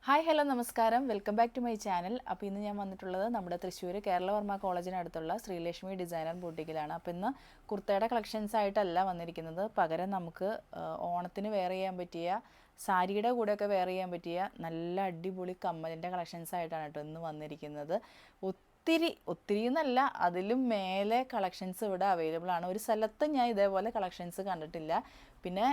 Hi hello നമസ്കാരം, welcome back to my channel. അപ്പോൾ ഇന്ന് ഞാൻ വന്നിട്ടുള്ളത് നമ്മുടെ തൃശ്ശൂർ കേരളവർമ്മ കോളേജിനടുത്തുള്ള ശ്രീലക്ഷ്മി ഡിസൈനർ ബൂട്ടിക്കിലാണ്. അപ്പോൾ ഇന്ന് കുർത്തയുടെ കളക്ഷൻസ് ആയിട്ടല്ല വന്നിരിക്കുന്നത്, പകരം നമുക്ക് ഓണത്തിന് വെയർ ചെയ്യാൻ പറ്റിയ സാരിയുടെ കൂടെയൊക്കെ വെയർ ചെയ്യാൻ പറ്റിയ നല്ല അടിപൊളി കമ്മലിൻ്റെ കളക്ഷൻസ് ആയിട്ടാണ് കേട്ടോ ഇന്ന് വന്നിരിക്കുന്നത്. ഒത്തിരി എന്നല്ല, അതിലും മേലെ കളക്ഷൻസ് ഇവിടെ അവൈലബിൾ ആണ്. ഒരു സ്ഥലത്തും ഞാൻ ഇതേപോലെ കളക്ഷൻസ് കണ്ടിട്ടില്ല. പിന്നെ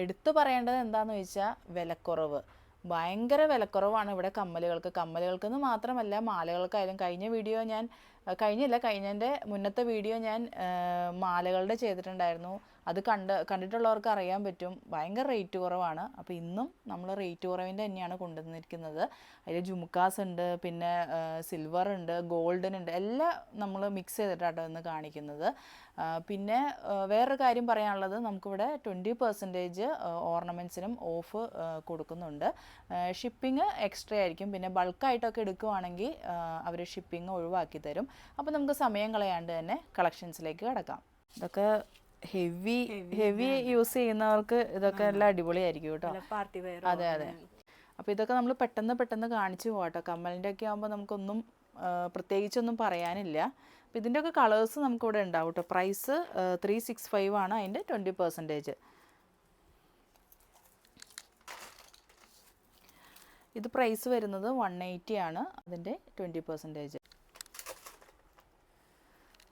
എടുത്തു പറയേണ്ടത് എന്താണെന്ന് ചോദിച്ചാൽ വിലക്കുറവ്. ഭയങ്കര വിലക്കുറവാണ് ഇവിടെ കമ്മലുകൾക്കെന്ന് മാത്രമല്ല, മാലകൾക്കായാലും. കഴിഞ്ഞതിൻ്റെ മുന്നത്തെ വീഡിയോ ഞാൻ മാലകളുടെ ചെയ്തിട്ടുണ്ടായിരുന്നു. അത് കണ്ടിട്ടുള്ളവർക്ക് അറിയാൻ പറ്റും, ഭയങ്കര റേറ്റ് കുറവാണ്. അപ്പോൾ ഇന്നും നമ്മൾ റേറ്റ് കുറവിൻ്റെ തന്നെയാണ് കൊണ്ടുവന്നിരിക്കുന്നത്. അതിൽ ജുമുക്കാസ് ഉണ്ട്, പിന്നെ സിൽവർ ഉണ്ട്, ഗോൾഡൻ ഉണ്ട്, എല്ലാം നമ്മൾ മിക്സ് ചെയ്തിട്ടാണ് ഇന്ന് കാണിക്കുന്നത്. പിന്നെ വേറൊരു കാര്യം പറയാനുള്ളത്, നമുക്കിവിടെ 20% ഓർണമെൻറ്റ്സിനും ഓഫ് കൊടുക്കുന്നുണ്ട്. ഷിപ്പിംഗ് എക്സ്ട്രാ ആയിരിക്കും. പിന്നെ ബൾക്കായിട്ടൊക്കെ എടുക്കുവാണെങ്കിൽ അവർ ഷിപ്പിംഗ് ഒഴിവാക്കി തരും. അപ്പോൾ നമുക്ക് സമയം കളയാണ്ട് തന്നെ കളക്ഷൻസിലേക്ക് കിടക്കാം. ഇതൊക്കെ ഹെവി യൂസ് ചെയ്യുന്നവർക്ക് ഇതൊക്കെ എല്ലാം അടിപൊളിയായിരിക്കും കേട്ടോ. അതെ. അപ്പോൾ ഇതൊക്കെ നമ്മൾ പെട്ടെന്ന് കാണിച്ചു പോകട്ടോ. കമ്മലിൻ്റെ ഒക്കെ ആകുമ്പോൾ നമുക്കൊന്നും പ്രത്യേകിച്ചൊന്നും പറയാനില്ല. അപ്പോൾ ഇതിൻ്റെയൊക്കെ കളേഴ്സ് നമുക്കിവിടെ ഉണ്ടാവും കേട്ടോ. പ്രൈസ് 365 ആണ്, അതിൻ്റെ 20%. ഇത് പ്രൈസ് വരുന്നത് 180 ആണ്, അതിൻ്റെ 20%.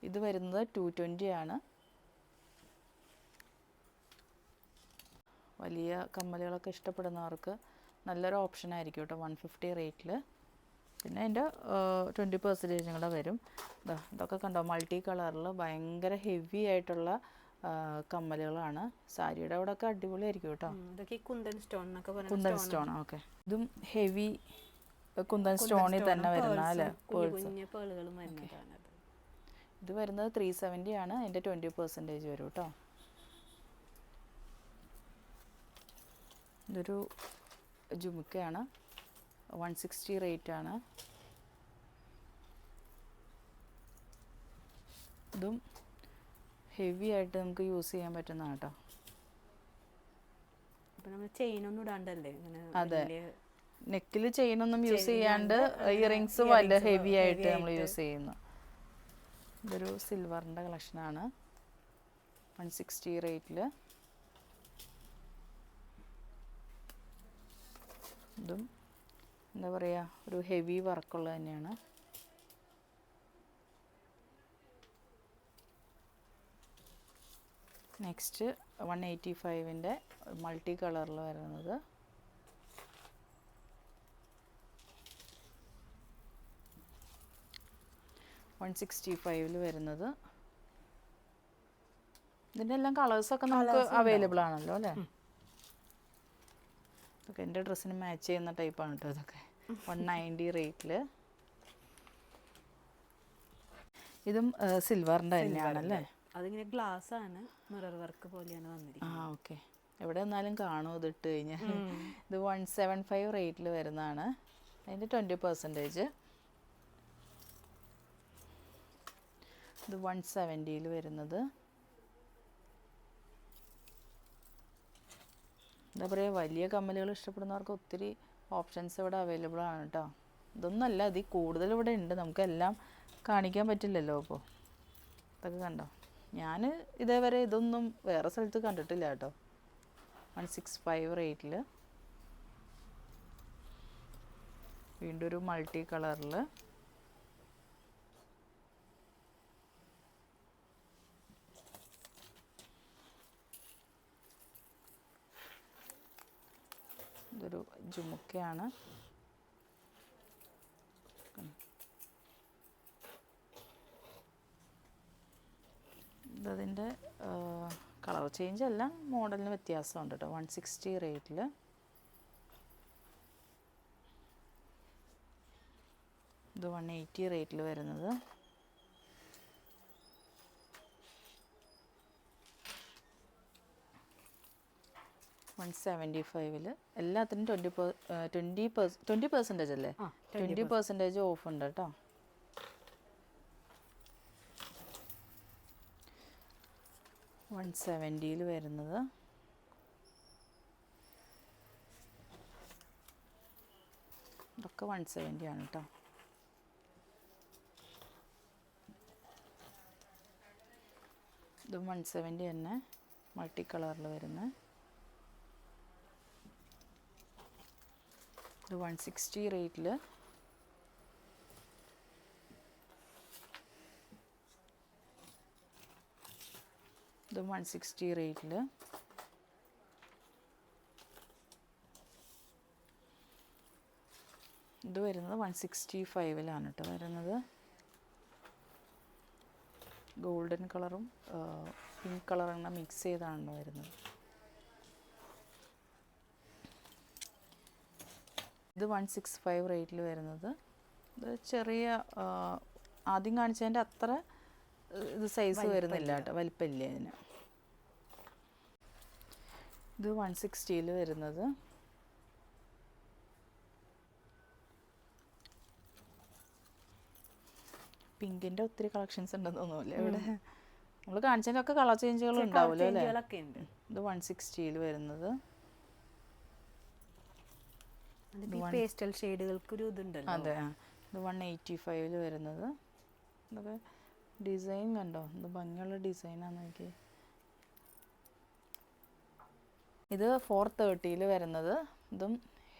ഇത് വരുന്നത് 220 ആണ്. വലിയ കമ്മലുകളൊക്കെ ഇഷ്ടപ്പെടുന്നവർക്ക് നല്ലൊരു ഓപ്ഷൻ ആയിരിക്കും കേട്ടോ, 150 റേറ്റിൽ. പിന്നെ അതിൻ്റെ 20% കൂടെ വരും. ഇതൊക്കെ കണ്ടോ, മൾട്ടി കളറിൽ ഭയങ്കര ഹെവി ആയിട്ടുള്ള കമ്മലുകളാണ്. സാരിയുടെ അവിടെ ഒക്കെ അടിപൊളിയായിരിക്കും കേട്ടോ. കുന്തൻ സ്റ്റോൺ. ഓക്കെ, ഇതും ഹെവി കുന്തൻ സ്റ്റോണിൽ തന്നെ വരുന്ന അല്ലേ, ഇത് വരുന്നത് 370 ആണ്, അതിൻ്റെ 20% വരും കേട്ടോ. ഇതൊരു ജുമുക്കയാണ്, 160 റേറ്റ് ആണ്. ഇതും ഹെവി ആയിട്ട് നമുക്ക് യൂസ് ചെയ്യാൻ പറ്റുന്ന കേട്ടോ. അതെ, നെക്കിൽ ചെയിനൊന്നും യൂസ് ചെയ്യാണ്ട് ഇയറിങ്സ് വല്ല ഹെവി ആയിട്ട് നമ്മൾ യൂസ് ചെയ്യുന്നു. ഇതൊരു സിൽവറിൻ്റെ കളക്ഷനാണ്, 160 റേറ്റിൽ. ഇതും എന്താ പറയുക, ഒരു ഹെവി വർക്കുള്ളത് തന്നെയാണ്. നെക്സ്റ്റ് 185ൻ്റെ മൾട്ടി കളറിൽ വരുന്നത്. $165 വരുന്നത്. ഇതിൻ്റെ എല്ലാം കളേഴ്സൊക്കെ നമുക്ക് അവൈലബിൾ ആണല്ലോ അല്ലേ. ഓക്കെ, എൻ്റെ ഡ്രസ്സിന് മാച്ച് ചെയ്യുന്ന ടൈപ്പാണ് കേട്ടോ ഇതൊക്കെ. 190 റേറ്റിൽ. ഇതും സിൽവറിൻ്റെ തന്നെയാണല്ലേ. അതിങ്ങനെ ഗ്ലാസ് ആണ്, മിറർ വർക്ക് പോലെയാണ് വന്നിരിക്കുന്നത്. ഓക്കെ, എവിടെ നിന്നാലും കാണും ഇത് ഇട്ട് കഴിഞ്ഞാൽ. ഇത് 175 റേറ്റിൽ വരുന്നതാണ്, അതിൻ്റെ 20%. ഇത് 170 വരുന്നത്. എന്താ പറയുക, വലിയ കമ്മലുകൾ ഇഷ്ടപ്പെടുന്നവർക്ക് ഒത്തിരി ഓപ്ഷൻസ് ഇവിടെ അവൈലബിൾ ആണ് കേട്ടോ. ഇതൊന്നുമല്ല, ഇതിൽ കൂടുതൽ ഇവിടെ ഉണ്ട്, നമുക്കെല്ലാം കാണിക്കാൻ പറ്റില്ലല്ലോ. അപ്പോൾ ഇതൊക്കെ കണ്ടോ, ഞാൻ ഇതേവരെ ഇതൊന്നും വേറെ സ്ഥലത്ത് കണ്ടിട്ടില്ല കേട്ടോ. 165 റേറ്റിൽ. വീണ്ടും ഒരു മൾട്ടി കളറിൽ. ഇതൊരു ജുമുക്കയാണ്. ഇതതിൻ്റെ കളർ ചേഞ്ച് അല്ല, മോഡലിന് വ്യത്യാസമുണ്ട് കേട്ടോ. 160 റേറ്റിൽ. ഇത് 180 റേറ്റിൽ വരുന്നത്. $175. എല്ലാത്തിനും 20% അല്ലേ, 20% ഓഫ് ഉണ്ട് കേട്ടോ. $170 വരുന്നത്. ഇതൊക്കെ 170 ആണ് കേട്ടോ. ഇതും 170 തന്നെ, മൾട്ടി കളറിൽ വരുന്ന. ഇത് 160 റേറ്റിൽ. ഇത് 160 റേറ്റിൽ. ഇത് വരുന്നത് 165-ലാണ് കേട്ടോ വരുന്നത്. ഗോൾഡൻ കളറും പിങ്ക് കളറും മിക്സ് ചെയ്താണ് വരുന്നത്. ഇത് 165 റേറ്റിൽ വരുന്നത്. ഇത് ചെറിയ ആദ്യം കാണിച്ചതിൻ്റെ അത്ര ഇത് സൈസ് വരുന്നില്ല കേട്ടോ, വലിപ്പമില്ല ഇതിന്. ഇത് 160 വരുന്നത്. പിങ്കിൻ്റെ ഒത്തിരി കളക്ഷൻസ് ഉണ്ടെന്ന് തോന്നുന്നില്ല ഇവിടെ. നമ്മൾ കാണിച്ചതിൻ്റെ ഒക്കെ കളർ ചേഞ്ചുകൾ ഉണ്ടാവുമല്ലോ അല്ലേ. ഇത് 160 വരുന്നത്. പേസ്റ്റൽ ഷെയ്ഡുകൾക്കൊരു ഇതുണ്ടല്ലോ. അതെ, ഇത് 185 വരുന്നത്. ഇതൊക്കെ ഡിസൈൻ കണ്ടോ, ഇത് ഭംഗിയുള്ള ഡിസൈനാന്ന് നോക്കി. ഇത് 430 വരുന്നത്. ഇതും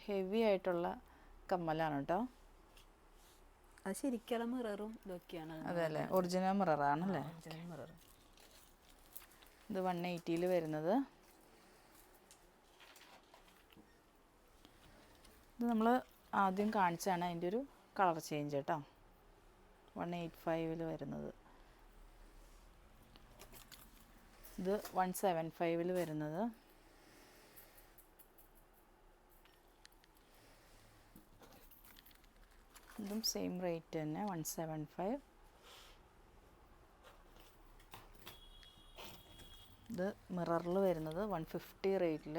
ഹെവി ആയിട്ടുള്ള കമ്മലാണ് കേട്ടോ. അത് ശരിക്കുള്ള മിററും ഇതൊക്കെയാണ്. അതെ അല്ലേ, ഒറിജിനൽ മിററാണല്ലേ. മിറർ. ഇത് 180 വരുന്നത്. ഇത് നമ്മൾ ആദ്യം കാണിച്ചാണ് അതിൻ്റെ ഒരു കളർ ചേഞ്ച് കേട്ടോ. 185 വരുന്നത്. ഇത് 175 വരുന്നത്. ഇതും സെയിം റേറ്റ് തന്നെ, 175. ഇത് മിററിൽ വരുന്നത് 150 റേറ്റിൽ.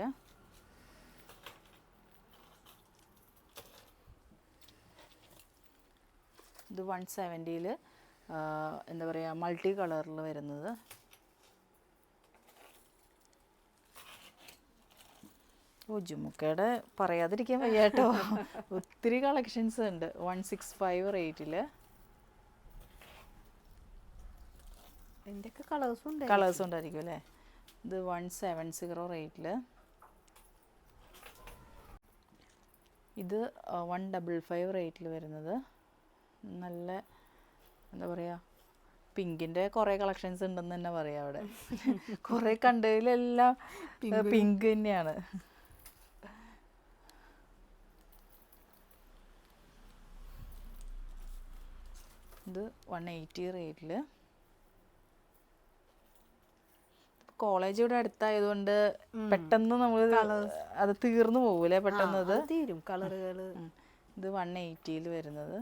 ഇത് 170 എന്താ പറയുക, മൾട്ടി കളറിൽ വരുന്നത്. ജുമുക്കയുടെ പറയാതിരിക്കാൻ വയ്യ കേട്ടോ, ഒത്തിരി കളക്ഷൻസ് ഉണ്ട്. 165 റേറ്റിൽ. എന്തൊക്കെ കളേഴ്സും ഉണ്ടായിരിക്കും അല്ലേ. ഇത് 170 റേറ്റിൽ. ഇത് 155 റേറ്റിൽ വരുന്നത്. നല്ല എന്താ പറയുക, പിങ്കിൻ്റെ കുറേ കളക്ഷൻസ് ഉണ്ടെന്ന് തന്നെ പറയാം അവിടെ. കുറേ കണ്ടതിലെല്ലാം പിങ്ക് തന്നെയാണ്. ഇത് 180 റേറ്റിൽ. കോളേജ് ഇവിടെ അടുത്തായതുകൊണ്ട് പെട്ടെന്ന് നമ്മൾ അത് തീർന്നു പോകൂലേ പെട്ടെന്ന്. അത് തീരും കളറുകൾ. ഇത് 180 വരുന്നത്.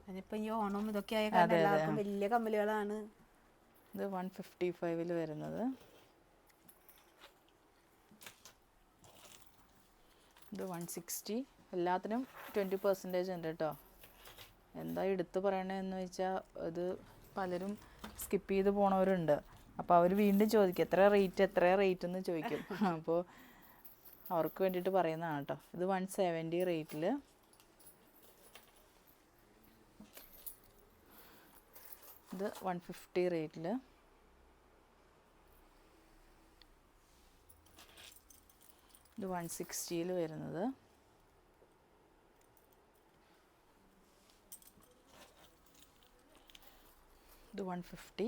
അതിപ്പോ ഈ ഓണം ഇതൊക്കെ ആയ കാരണം എല്ലാവർക്കും വലിയ കമ്മലുകളാണ്. ഇത് 155 വരുന്നത്. ഇത് 160. എല്ലാത്തിനും 20% ഉണ്ട് കേട്ടോ. എന്താ എടുത്തു പറയണതെന്ന് വെച്ചാൽ ഇത് പലരും സ്കിപ്പ് ചെയ്ത് പോണവരുണ്ട്. അപ്പോൾ അവർ വീണ്ടും ചോദിക്കും എത്ര റേറ്റ് എന്ന് ചോദിക്കും. അപ്പോൾ അവർക്ക് വേണ്ടിയിട്ട് പറയുന്നതാണ് കേട്ടോ. ഇത് 170 റേറ്റിൽ. ഇത് 150 റേറ്റിൽ. ഇത് 160 വരുന്നത്. ഇത് 150.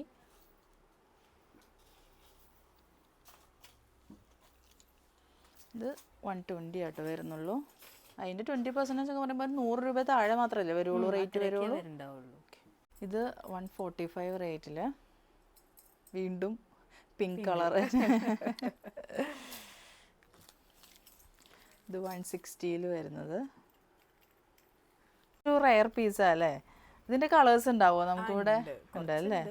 ഇത് 120 ആട്ടോ വരുന്നുള്ളൂ. അതിൻ്റെ 20% ഒക്കെ പറയുമ്പോൾ 100 രൂപ താഴെ മാത്രമല്ലേ വരുള്ളൂ, റേറ്റ് വരുള്ളൂ. ഇത് 145 റേറ്റിൽ. വീണ്ടും പിങ്ക് കളർ. ഇത് 160 വരുന്നത്. ഒരു റയർ പീസാ അല്ലേ. ഇതിൻ്റെ കളേഴ്സ് ഉണ്ടാവുമോ നമുക്കിവിടെ? ഉണ്ടല്ലേ.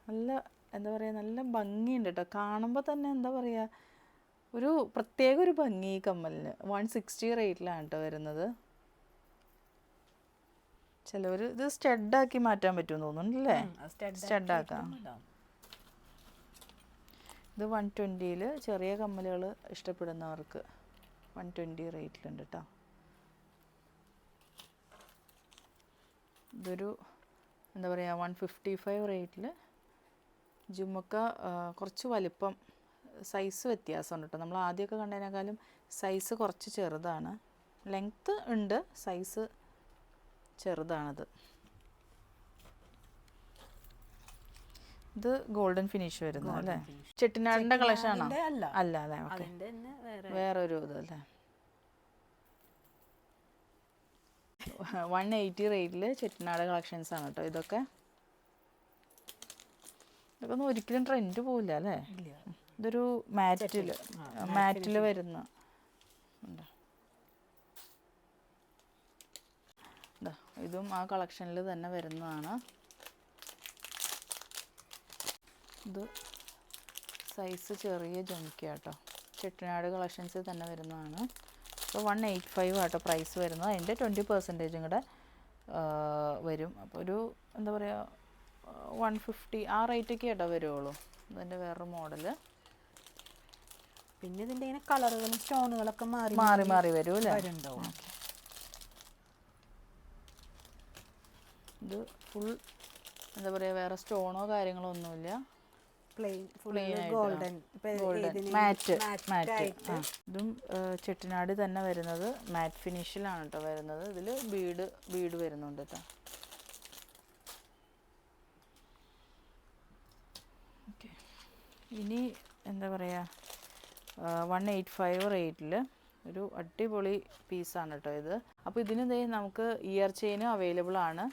നല്ല എന്താ പറയുക, നല്ല ഭംഗിയുണ്ട് കേട്ടോ. കാണുമ്പോൾ തന്നെ എന്താ പറയുക, ഒരു പ്രത്യേക ഒരു ഭംഗി ഈ കമ്മലിന്. 160 റേറ്റിലാണ് കേട്ടോ വരുന്നത്. ചിലവർ ഇത് സ്റ്റഡാക്കി മാറ്റാൻ പറ്റുമെന്ന് തോന്നുന്നുണ്ടല്ലേ. സ്റ്റഡാക്കാം. ഇത് 120 ചെറിയ കമ്മലുകൾ ഇഷ്ടപ്പെടുന്നവർക്ക് 120 റേറ്റിലുണ്ട് കേട്ടോ. ഇതൊരു എന്താ പറയുക 155 റേറ്റിൽ ജുമുക്ക കുറച്ച് വലിപ്പം സൈസ് വ്യത്യാസമുണ്ട് കേട്ടോ. നമ്മൾ ആദ്യമൊക്കെ കണ്ടതിനേക്കാളും സൈസ് കുറച്ച് ചെറുതാണ്. ലെങ്ത്ത് ഉണ്ട്, സൈസ് ചെറുതാണത്. ഇത് ഗോൾഡൻ ഫിനിഷ് വരുന്നു അല്ലേ? ചെട്ടിനാടിൻ്റെ കളക്ഷൻ ആണോ? അല്ല അല്ലേ, ഓക്കെ, വേറൊരു ഇതല്ലേ. 180 റേറ്റിൽ ചെട്ടിനാട് കളക്ഷൻസ് ആണ് കേട്ടോ ഇതൊക്കെ. ഇതൊക്കെ ഒന്നും ഒരിക്കലും ട്രെൻഡ് പോവില്ല അല്ലേ? ഇതൊരു മാറ്റിൽ വരുന്ന ഇതും ആ കളക്ഷനിൽ തന്നെ വരുന്നതാണ്. ഇത് സൈസ് ചെറിയ ജുംക്ക കേട്ടോ, ചെട്ടിനാട് കളക്ഷൻസിൽ തന്നെ വരുന്നതാണ്. അപ്പോൾ 185 ആട്ടോ പ്രൈസ് വരുന്നത്. അതിൻ്റെ 20% കൂടെ വരും. അപ്പോൾ ഒരു എന്താ പറയുക 150 ആ റേറ്റൊക്കെ ആട്ടോ വരുള്ളൂ. ഇതിൻ്റെ വേറൊരു മോഡല്. പിന്നെ ഇതിൻ്റെ ഇങ്ങനെ കളറുകളും സ്റ്റോണുകളൊക്കെ മാറി വരും അല്ലേ? ഇത് ഫുൾ എന്താ പറയുക, വേറെ സ്റ്റോണോ കാര്യങ്ങളോ ഒന്നുമില്ല, ഗോൾഡൻ മാറ്റ്. ഇതും ചെട്ടിനാട് തന്നെ വരുന്നത് മാറ്റ് ഫിനിഷിലാണ് കേട്ടോ വരുന്നത്. ഇതിൽ ബീഡ് വരുന്നുണ്ട് കേട്ടോ. ഓക്കെ, ഇനി എന്താ പറയുക 185 റേറ്റിൽ ഒരു അടിപൊളി പീസാണ് കേട്ടോ ഇത്. അപ്പോൾ ഇതിന് നമുക്ക് ഇയർ ചെയിനും അവൈലബിൾ ആണ്.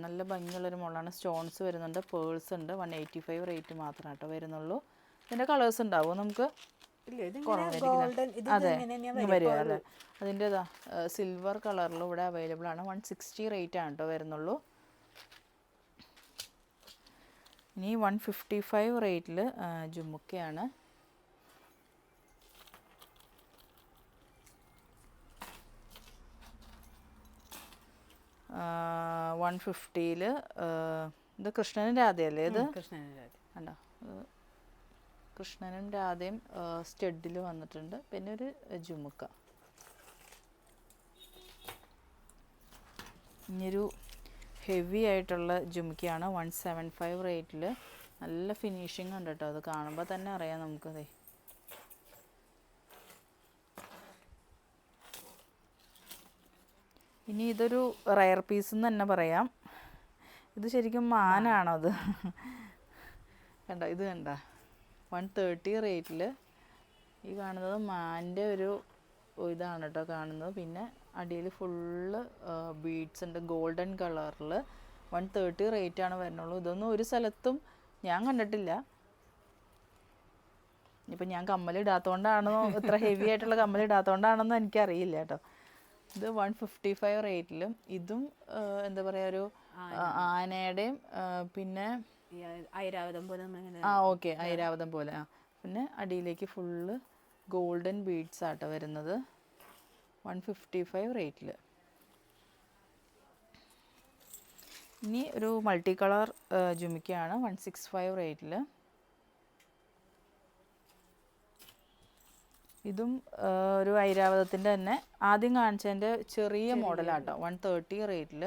നല്ല ഭംഗിയുള്ളൊരു മോളാണ്. സ്റ്റോൺസ് വരുന്നുണ്ട്, പേൾസ് ഉണ്ട്. 185 റേറ്റ് മാത്രമേ കേട്ടോ വരുന്നുള്ളൂ. ഇതിൻ്റെ കളേഴ്സ് ഉണ്ടാവും നമുക്ക്? അതെ, വരിക അല്ലേ? അതിൻ്റെ സിൽവർ കളറിലും ഇവിടെ അവൈലബിൾ ആണ്. 160 റേറ്റ് ആണ് കേട്ടോ വരുന്നുള്ളൂ. ഇനി 155 റേറ്റിൽ ജുമുക്കയാണ്. uh, 150 ഇത് കൃഷ്ണനും രാധയല്ലേ? ഇത് കണ്ടോ, കൃഷ്ണനും രാധയും സ്റ്റഡിൽ വന്നിട്ടുണ്ട്. പിന്നെ ഒരു ജുമുക്ക. ഇനിയൊരു ഹെവി ആയിട്ടുള്ള ജുമുക്കയാണ് 175 റേറ്റിൽ. നല്ല ഫിനിഷിങ് ഉണ്ട് കേട്ടോ, അത് കാണുമ്പോൾ തന്നെ അറിയാം നമുക്കതേ. ഇനി ഇതൊരു റയർ പീസ് എന്ന് തന്നെ പറയാം. ഇത് ശരിക്കും മാനാണോ അത്? കണ്ടോ, ഇത് കണ്ട 130 റേറ്റിൽ ഈ കാണുന്നത് മാൻ്റെ ഒരു ഇതാണ് കേട്ടോ കാണുന്നത്. പിന്നെ അടിയിൽ ഫുള്ള് ബീഡ്സ് ഉണ്ട് ഗോൾഡൻ കളറിൽ. 130 റേറ്റാണ് വരുന്നുള്ളൂ. ഇതൊന്നും ഒരു സ്ഥലത്തും ഞാൻ കണ്ടിട്ടില്ല. ഇപ്പം ഞാൻ കമ്മലിടാത്തതുകൊണ്ടാണോ, ഇത്ര ഹെവി ആയിട്ടുള്ള കമ്മലിടാത്തതുകൊണ്ടാണെന്നോ എനിക്കറിയില്ല കേട്ടോ. ഇത് 155 റേറ്റിലും. ഇതും എന്താ പറയുക ഒരു ആനയുടെയും പിന്നെ ഐരാവതം പോലെ. ഓക്കെ, ഐരാവതം പോലെ. പിന്നെ അടിയിലേക്ക് ഫുള്ള് ഗോൾഡൻ ബീഡ്സ് ആട്ടോ വരുന്നത് 155 റേറ്റിൽ. ഇനി ഒരു മൾട്ടി കളർ ജുമിക്കയാണ് 165 റേറ്റിൽ. ഇതും ഒരു ഐരാവതത്തിൻ്റെ തന്നെ ആദ്യം കാണിച്ചതിൻ്റെ ചെറിയ മോഡലാട്ടോ 130 റേറ്റിൽ.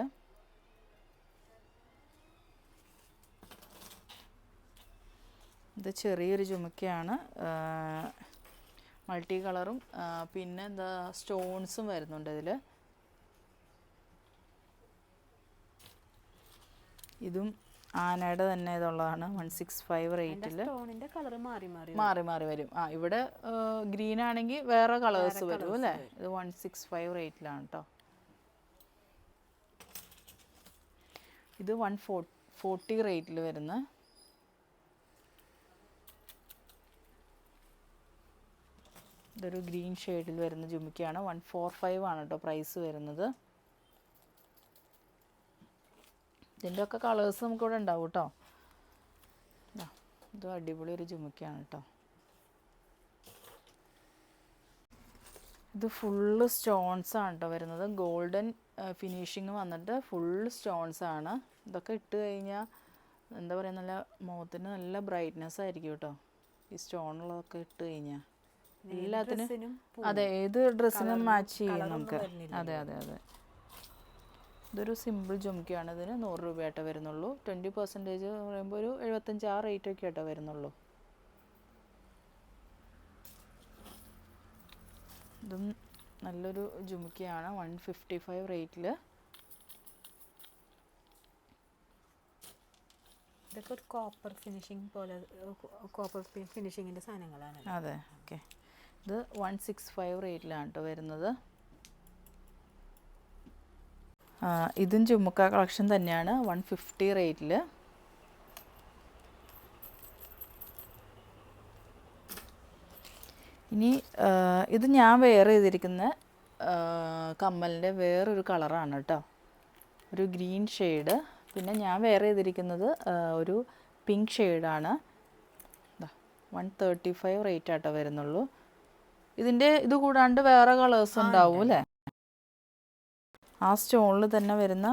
ഇത് ചെറിയൊരു ജുമുക്കയാണ്, മൾട്ടി കളറും പിന്നെ എന്താ സ്റ്റോൺസും വരുന്നുണ്ട് ഇതിൽ. ഇതും ആനയുടെ തന്നെ ഇതുള്ളതാണ് 165 റേറ്റിൽ. മാറി വരും. ഇവിടെ ഗ്രീൻ ആണെങ്കിൽ വേറെ കളേഴ്സ് വരും അല്ലേ? ഇത് 165 റേറ്റിലാണ് കേട്ടോ. ഇത് 140 റേറ്റിൽ വരുന്ന ഇതൊരു ഗ്രീൻ ഷെയ്ഡിൽ വരുന്ന ജുമിക്കയാണ്. 145 ആണ് കേട്ടോ പ്രൈസ് വരുന്നത്. ഇതിൻ്റെ ഒക്കെ കളേഴ്സ് നമുക്കിവിടെ ഉണ്ടാവും കേട്ടോ. ഇത് അടിപൊളി ഒരു ജുമിക്കയാണ് കേട്ടോ. ഇത് ഫുള്ള് സ്റ്റോൺസ് ആണ് കേട്ടോ വരുന്നത്. ഗോൾഡൻ ഫിനിഷിങ് വന്നിട്ട് ഫുള്ള് സ്റ്റോൺസ് ആണ്. ഇതൊക്കെ ഇട്ട് കഴിഞ്ഞാൽ എന്താ പറയുക, നല്ല മുഖത്തിന് നല്ല ബ്രൈറ്റ്നെസ് ആയിരിക്കും കേട്ടോ ഈ സ്റ്റോണുള്ളതൊക്കെ ഇട്ട് കഴിഞ്ഞാൽ. എല്ലാത്തിനും അതെ, ഏത് ഡ്രസ്സിനും മാച്ച് ചെയ്യും നമുക്ക്. അതെ. ഇതൊരു സിമ്പിൾ ജുംക്കയാണ്. ഇതിന് 100 രൂപയായിട്ടേ വരുന്നുള്ളൂ. 20% പറയുമ്പോൾ ഒരു 75 ആ റേറ്റൊക്കെ ആയിട്ടേ വരുന്നുള്ളൂ. ഇതും നല്ലൊരു ജുംക്കയാണ് 155 റേറ്റിൽ. ഇതൊക്കെ ഒരു കോപ്പർ ഫിനിഷിങ് പോലെ, കോപ്പർ ഫിനിഷിങ്ങിൻ്റെ സാധനങ്ങളാണ്. അതെ, ഓക്കെ. ഇത് 165 റേറ്റിലാണ് കേട്ടോ വരുന്നത്. ഇതും ജുമുക്ക കളക്ഷൻ തന്നെയാണ് 150 റേറ്റിൽ. ഇനി ഇത് ഞാൻ വെയർ ചെയ്തിരിക്കുന്ന കമ്മലിൻ്റെ വേറൊരു കളറാണ് കേട്ടോ, ഒരു ഗ്രീൻ ഷെയ്ഡ്. പിന്നെ ഞാൻ വെയർ ചെയ്തിരിക്കുന്നത് ഒരു പിങ്ക് ഷെയ്ഡാണ്. 135 റേറ്റ് ആട്ടോ വരുന്നുള്ളൂ. ഇത് കൂടാണ്ട് വേറെ കളേഴ്സ് ഉണ്ടാവും അല്ലേ? ആ സ്റ്റോണിൽ തന്നെ വരുന്ന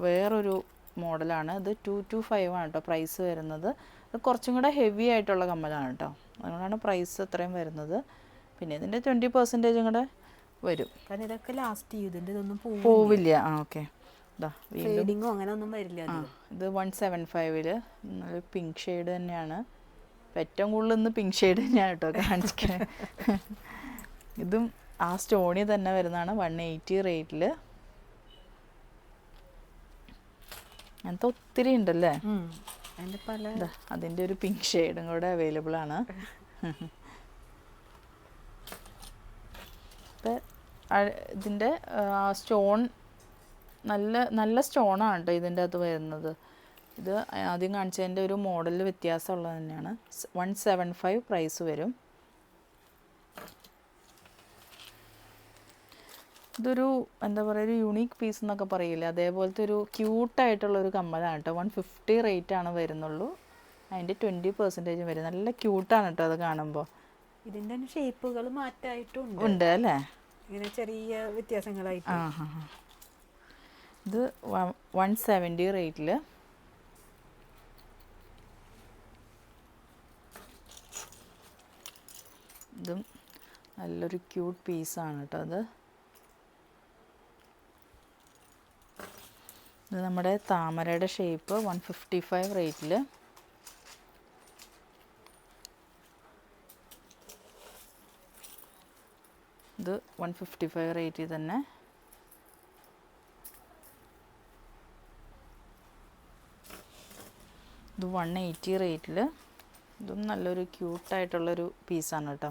വേറൊരു മോഡലാണ്. ഇത് 225 ആണ് കേട്ടോ പ്രൈസ് വരുന്നത്. ഇത് കുറച്ചും കൂടെ ഹെവി ആയിട്ടുള്ള കമ്മലാണ് കേട്ടോ, അതുകൊണ്ടാണ് പ്രൈസ് അത്രയും വരുന്നത്. പിന്നെ ഇതിൻ്റെ 20% കൂടെ വരും. കാരണം ഇതൊക്കെ ലാസ്റ്റ് ചെയ്തിട്ട് ഇതൊന്നും പോവില്ല. ആ, ഓക്കെ. ഫേഡിങ്ങോ അങ്ങനെ ഒന്നും വരില്ല. ഇത് 175 നല്ല പിങ്ക് ഷെയ്ഡ് തന്നെയാണ്. ഏറ്റവും കൂടുതൽ ഇന്ന് പിങ്ക് ഷെയ്ഡ് തന്നെയാണ് കേട്ടോ കാണിക്കാൻ. ഇതും ആ സ്റ്റോണിൽ തന്നെ വരുന്നതാണ് 180 റേറ്റിൽ. അങ്ങനത്തെ ഒത്തിരി ഉണ്ടല്ലേ. അതിൻ്റെ ഒരു പിങ്ക് ഷെയ്ഡും കൂടെ അവൈലബിൾ ആണ്. അപ്പം ഇതിൻ്റെ സ്റ്റോൺ നല്ല സ്റ്റോണാണ് കേട്ടോ ഇതിൻ്റെ അകത്ത് വരുന്നത്. ഇത് ആദ്യം കാണിച്ചതിൻ്റെ ഒരു മോഡലിൽ വ്യത്യാസമുള്ളത് തന്നെയാണ്. 175 പ്രൈസ് വരും. ഇതൊരു എന്താ പറയുക, ഒരു യുണീക്ക് പീസ് എന്നൊക്കെ പറയില്ലേ, അതേപോലത്തെ ഒരു ക്യൂട്ടായിട്ടുള്ളൊരു കമ്മലാണ് കേട്ടോ. 150 റേറ്റ് ആണ് വരുന്നുള്ളൂ. അതിൻ്റെ 20% വരും. നല്ല ക്യൂട്ടാണ് കേട്ടോ അത് കാണുമ്പോൾ. ഇതിൻ്റെ ഷേപ്പുകൾ മാറ്റായിട്ടുണ്ട് ഉണ്ട് അല്ലേ, ഇങ്ങനെ ചെറിയ വ്യത്യാസങ്ങളായിട്ട്. ഇത് 170 റേറ്റിൽ. ഇതും നല്ലൊരു ക്യൂട്ട് പീസാണ് കേട്ടോ അത്. ഇത് നമ്മുടെ താമരയുടെ ഷേപ്പ് 155 റേറ്റിൽ. ഇത് 155 റേറ്റിൽ തന്നെ. ഇത് 180 റേറ്റിൽ. ഇതും നല്ലൊരു ക്യൂട്ടായിട്ടുള്ളൊരു പീസാണ് കേട്ടോ.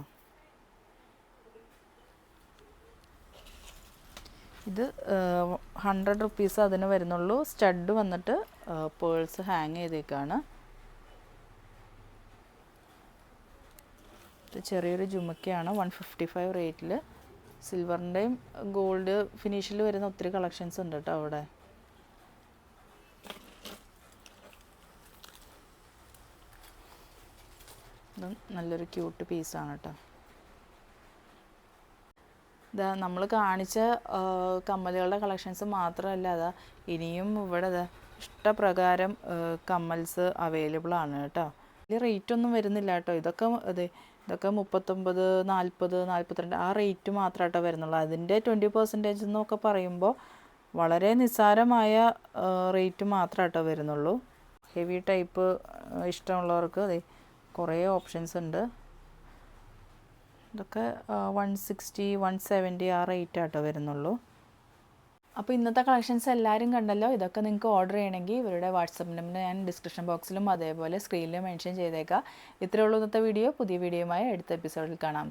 ഇത് 100 റുപ്പീസ് അതിന് വരുന്നുള്ളൂ. സ്റ്റഡ് വന്നിട്ട് പേൾസ് ഹാങ് ചെയ്തേക്കാണ്. ഇത് ചെറിയൊരു ജുമക്കയാണ് 155 റേറ്റിൽ. സിൽവറിൻ്റെയും ഗോൾഡ് ഫിനിഷിൽ വരുന്ന ഒത്തിരി കളക്ഷൻസ് ഉണ്ട് കേട്ടോ അവിടെ. ഇതും നല്ലൊരു ക്യൂട്ട് പീസാണ് കേട്ടോ. ഇതാ നമ്മൾ കാണിച്ച കമ്മലുകളുടെ കളക്ഷൻസ് മാത്രമല്ല, അതാ ഇനിയും ഇവിടെ ഇഷ്ടപ്രകാരം കമ്മൽസ് അവൈലബിൾ ആണ് കേട്ടോ. വലിയ റേറ്റ് ഒന്നും വരുന്നില്ല കേട്ടോ. ഇതൊക്കെ 39, 40, 42 ആ റേറ്റ് മാത്രമായിട്ടോ വരുന്നുള്ളൂ. അതിൻ്റെ 20% എന്നൊക്കെ പറയുമ്പോൾ വളരെ നിസ്സാരമായ റേറ്റ് മാത്രമായിട്ടോ വരുന്നുള്ളൂ. ഹെവി ടൈപ്പ് ഇഷ്ടമുള്ളവർക്ക് അതെ കുറേ ഓപ്ഷൻസ് ഉണ്ട്. ഇതൊക്കെ 160, 170 ആ റേറ്റ് ആട്ടോ വരുന്നുള്ളൂ. അപ്പോൾ ഇന്നത്തെ കളക്ഷൻസ് എല്ലാവരും കണ്ടല്ലോ. ഇതൊക്കെ നിങ്ങൾക്ക് ഓർഡർ ചെയ്യണമെങ്കിൽ ഇവരുടെ വാട്സപ്പ് നമ്പർ ഞാൻ ഡിസ്ക്രിപ്ഷൻ ബോക്സിലും അതേപോലെ സ്ക്രീനിലും മെൻഷൻ ചെയ്തേക്കാം. ഇത്രയേ ഉള്ളൂ ഇന്നത്തെ വീഡിയോ. പുതിയ വീഡിയോയുമായി അടുത്ത എപ്പിസോഡിൽ കാണാം.